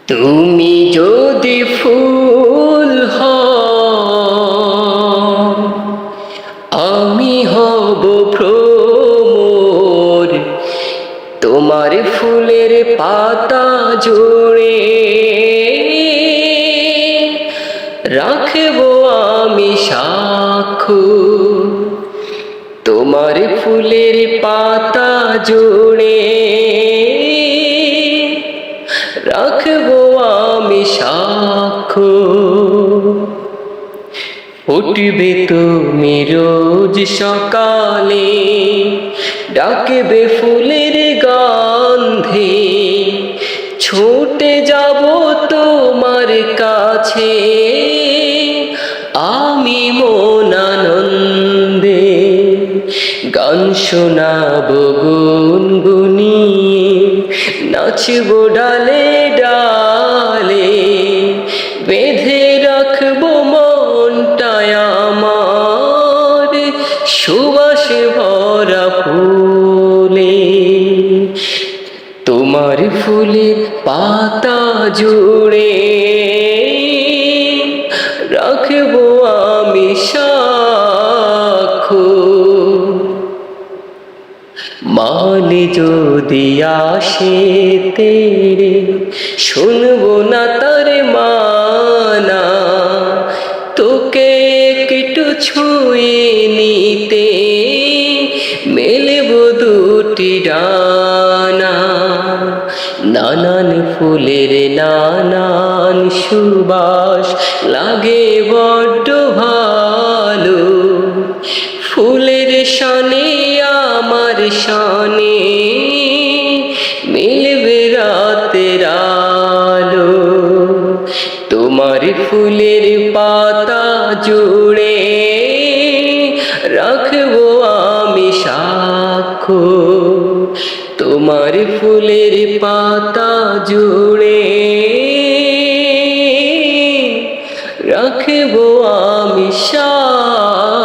তুমি যদি ফুল হও আমি হব ভ্রমর, তোমার ফুলের পাতা জুড়ে রাখবো আমি সাক্ষ্য। তোমার ফুলের পাতা জুড়ে রাখবো আমি সাক্ষ্য। উঠবে তুমি রোজ সকালে, ডাকবে ফুলের গন্ধে, ছুটে যাব তোমার কাছে আমি মন আনন্দে। গান শোনাবো গুনগুনিয়ে, নাচবো ডালে ডালে, বেঁধে রাখবো মনটায় আমার সুবাসে ভরা ফুলে। তোমার ফুলের পাতা জুড়ে রাখবো আমি সাক্ষ্য। মালে যদি আসে তেরে, শুনবো না তার মানা, তোকে একটু ছুঁয়ে নিতে মেলবো দুটি ডানা। নানান ফুলের নানান সুবাস লাগে বড্ড ভালো, ফুলের সনে আমার সনে মিলবে রাতের আলো। তোমার ফুলের পাতা জুড়ে রাখবো আমি সাক্ষ্য। তোমার ফুলের পাতা জুড়ে রাখবো আমি সাক্ষ্য।